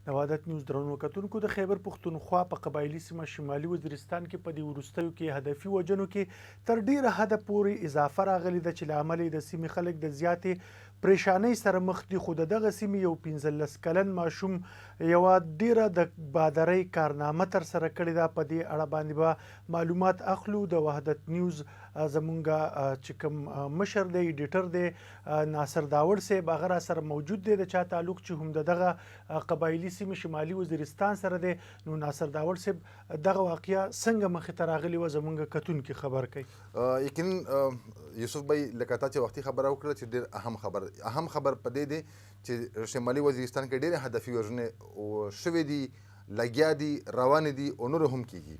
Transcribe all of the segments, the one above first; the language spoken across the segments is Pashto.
د وحدت نیوز درنو کتونکو د خیبر پښتونخوا په قبایلي سیمه شمالي وزیرستان کې په دې وروستیو کې هدفي وژنو کې تر ډیره حده پورې اضافه راغلې ده چې له امله د سیمې خلک د زیاتې پریشانۍ سره مخ دي. خو د دغه سیمې یو 15 کلن ماشوم یوه ډیره د بادرۍ کارنامه ترسره کړې ده. په دې اړه باندې به معلومات اخلو. د وحدت نیوز زمونږ چې کوم مشر دی ایډیټر دی ناصر داوړ صاحب هغه را سره موجود دی، د چا تعلق چې هم د دغه قبایلي سیمې شمالي وزیرستان سره دی. نو ناصر داوړ صاحب دغه واقعه څنګه مخې ته راغلې وه زمونږ کتونکي خبر کوي. یقینا یوسف بھائی لکه تا چې وختي خبره وکړه چې ډېر اهم خبر په دې دی چې شمالي وزیرستان کې ډېرې هدفي وژنې شوې دي، لګیا دي، روانې دي او نور هم کیږي.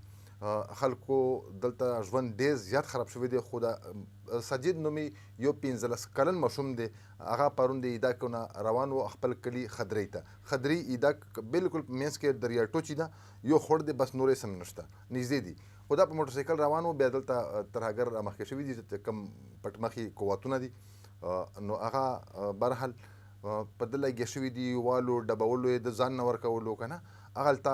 خلکو دلته ژوند ډېر زیات خراب شوی دی. خو د سجید نومي یو 15 کلن ماشوم دی، هغه پرون د ایداک نه روان و خپل کلي خدرۍ ته. خدرۍ ایداک بالکل په منځ کې دریا ټوچي ده، یو خوړ دی بس نور یې سم نشته، نږدې دي. خو دا په موټرسایکل روان و، بیا دلته ترهګر رامخکې شوي دي چې کوم پټمخي قوتونه دي، نو هغه برحال په ده لګیا شوي دي، والو ډبولو یې د ځان نه ورکولو که نه. هغلته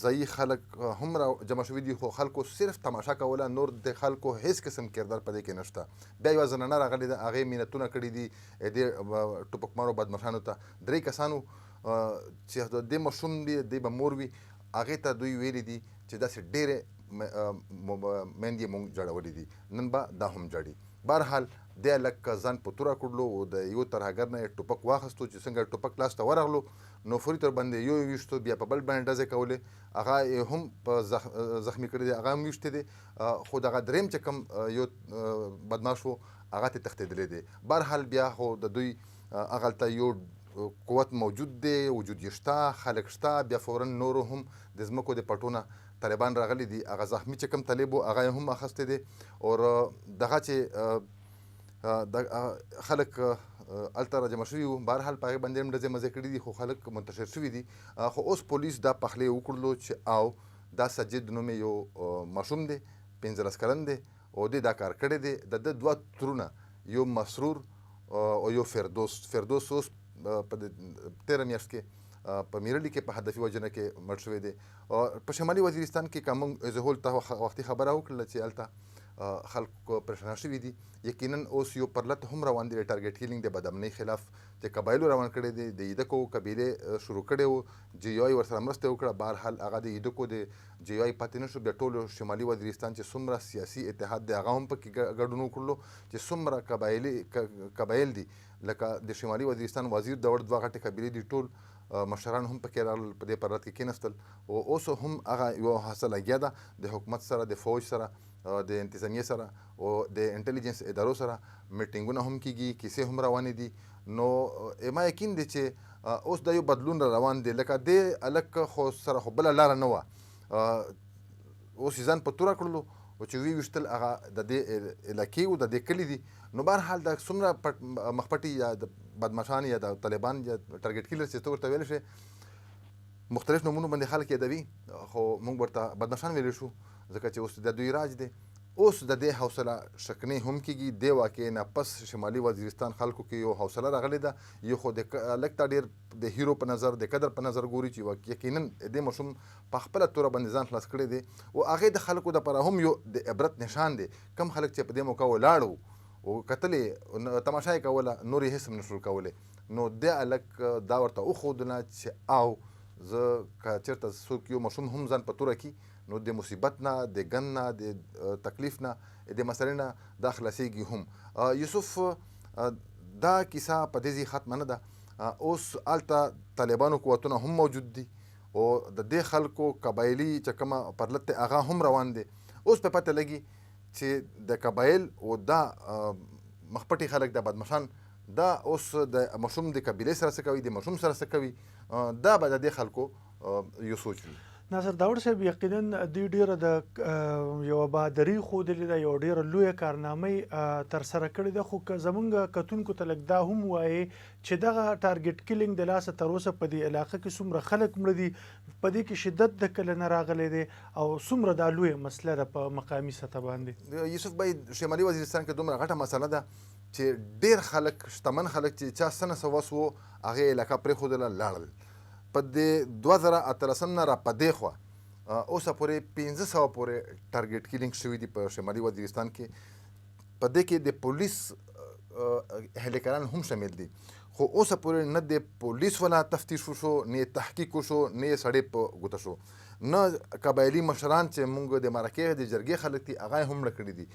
ځایي خلک هم را جمع شوي دي، خو خلکو صرف تماشا کوله، نور د خلکو هیڅ قسم کردار په دې کې نشته. بیا یوه زنانه راغلې ده، هغې مینتونه کړي دي دې ټوپکمارو بدماشانو ته. 3 کسانو چې د دې ماشوم دی، دی به مور وي، هغې ته دوی ویلي دي چې داسې ډېرې میندې مونږ جړولې دي، نن به دا هم جړي. بهرحال دی هلک ځان په توره کړلو او د یو ترهګر نه یې ټوپک واخیستو. چې څنګه ټوپک لاس ته ورغلو نو فوري تر باندې یو ویشتو، بیا په بل باندې ډزې کولې، هغه یې هم په زخمي کړی دی، هغه هم ویشتی دی. خو دغه دریم چې کوم یو بدماش و هغه ته تښتېدلی دی. بهرحال بیا خو د دوی هغلته یو قوت موجود دی، وجود یې شته، خلک شته. بیا فورا نورو هم د ځمکو د پټونه طالبان راغلي دي، هغه زخمي چې کوم طالب و هغه یې هم اخیستی دی. او دغه چې خلک هلته راجمع شوي وو، بهرحال په هغې باندې هم ډزې مزې کړي دي، خو خلک منتشر شوي دي. خو اوس پولیس دا پخلی وکړلو چې او دا سجید نومې یو ماشوم دی، 15 کلن دی او دی دا کار کړی دی. د ده 2 ترونه، یو مسرور او یو فردوس. فردوس اوس په 13 میاشت کې په میرلي کې په هدفي وژنه کې مړ شوی دی. په شمالي وزیرستان کې که موږ ایز هول ته وختي خبره وکړله چې هلته خلکو پریشانه شوي دي. یقینا اوس یو پرلت هم روان دی د ټارګټ کیلینګ د بدامنۍ خلاف چې قبایلو روان کړی دی. د ایدکو قبیلې شروع کړی و، جی یو آی ورسره مرسته وکړه. بهرحال هغه د ایدکو د جی یو آی پاتې نه شو. بیا ټولو شمالي وزیرستان چې څومره سیاسي اتحاد دی هغه هم پکې ګډون وکړلو، چې څومره قبایل دي، لکه د شمالي وزیرستان وزیر داوړ 2 غټې قبیلې دي، ټول مشران هم پکې راغلل، په دې پرلت کې کېناستل. او اوس هم هغه یوه هڅه لګیا ده د حکومت سره، د فوج سره، د انتظامیې سره او د انټلیجنس ادارو سره میټینګونه هم کیږي، کیسې هم روانې دي. نو ما یقین دی چې اوس دا یو بدلون را روان دی. لکه دې هلک خو سره خو بله لاره نه وه، اوس یې ځان په توره کړلو او چې ویشتل هغه د دې علاقې و، د دې کلي دي. نو بهرحال دا څومره مخپټي یا د بدماشان یا د طالبان یا ټارګټ کیلر چې ته ورته ویلی شې، مختلف نومونو باندې خلک یادوي، خو موږ ورته بدماشان ویلی شو ځکه چې اوس د دوی راج دی. اوس د دې حوصله شکنۍ هم کېږي. دې واقعې نه پس شمالي وزیرستان خلکو کې یو حوصله راغلې ده. یو خو د هلک ته ډېر د هیرو په نظر، د قدر په نظر ګوري چې یقینا دې ماشوم په خپله توره باندې ځان خلاص کړی دی. او هغې د خلکو دپاره هم یو د عبرت نشان دی. کم خلک چې په دې موقع ولاړ وو او کتلې، تماشا یې کوله، نور یې هېڅ هم نشول کولی. نو دې هلک دا ورته وښودله چې او زه که چېرته څوک یو ماشوم هم ځان په توره کړي نو د مصیبت نه، د ګن نه، د تکلیف نه، د مسلې نه دا خلاصېږي هم. یوسف دا کیسه په دې ځای ختمه نه ده. اوس هلته طالبانو قوتونه هم موجود دي او د دې خلکو قبایلي چې کومه پرلت دی هغه هم روان دی. اوس په پته لګي چې د قبایل او دا مخپټي خلک د بدماشان دا اوس د ماشوم د قبیلې سره څه کوي، د ماشوم سره څه کوي، دا به د دې خلکو یو سوچ وي. ناصر داوړ صاحب یقینا دوی ډیره د یوه بهادري ښودلې ده، یوه ډیره لویه کارنامه ترسره کړې ده. خو که زمونږ کتونکو ته لږ دا هم وایې چې دغه ټارګټ کیلینګ د لاسه تر اوسه په دې علاقه کې څومره خلک مړه دي، په دې کې شدت د کله نه راغلی دی او څومره دا لویه مسله ده په مقامي سطح باندې. یوسف بھائی شمالي وزیرستان کې دومره غټه مسله ده چې ډېر خلک، شتمن خلک چې چا څه نه څه وس و هغې علاقه پرېښودله، لاړل. په دې 2018 نه را په دې خوا اوسه پورې 1500 پورې ټارګېټ کیلینګ شوي دي په شمالي وزیرستان کې. په دې کې د پولیس اهلکاران هم شامل دي، خو اوسه پورې نه د پولیس ولا تفتیش وشو، نه تحقیق وشو، نه یې سړی په ګوته شو، نه قبایلي مشران چې مونږ د مرکې د جرګې خلک دي هغه یې هم مړه کړي دي،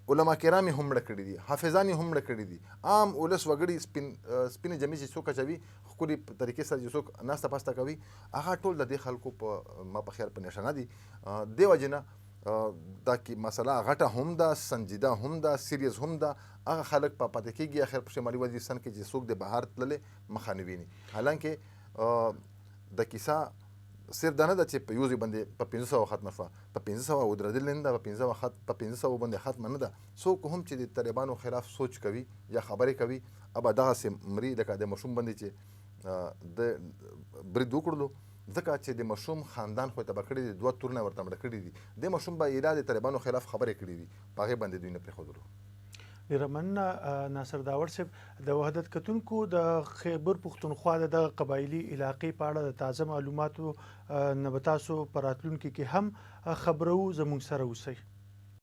علما کرام یې هم مړه کړي دي، حافظان یې هم مړه کړي دي، عام ولس وګړي سپینې جامې چې څوک اچوي ښکلي په طریقې سره چې څوک ناسته پاسته کوي هغه ټول د دې خلکو په ما په خیال په نشانه دي. دې وجې نه دا کې مسله غټه هم ده، سنجیده هم ده، سیریس هم ده. هغه خلک په پاتې کېږي اخر په شمالي وزیرستان کې چې څوک د بهر تللی مخه نه ویني. حالانکې د کیسه صرف دا نه ده چې په یو ځای باندې په 1500 ختمه شوه، په 1500 ودرېدل نه ده، په 1500 باندې ختمه نه ده. څوک هم چې د طالبانو خلاف سوچ کوي یا خبرې کوي ابا دغسې مري لکه د ماشوم باندې چې د برید وکړلو، ځکه چې د ماشوم خاندان خو یې تباه کړي دي، 2 تورونه ورته مړه کړي دي، د ماشوم به ایله د طالبانو خلاف خبرې کړي دي، په هغې باندې دوی نه پرېښودلو. ډېره مننه ناصر داور صاحب. د وحدت کتونکو د خیبر پښتونخوا د دغه قبایلي علاقې په اړه د تازه معلوماتو نه به تاسو په راتلونکي کې هم خبرو. زموږ سره اوسئ.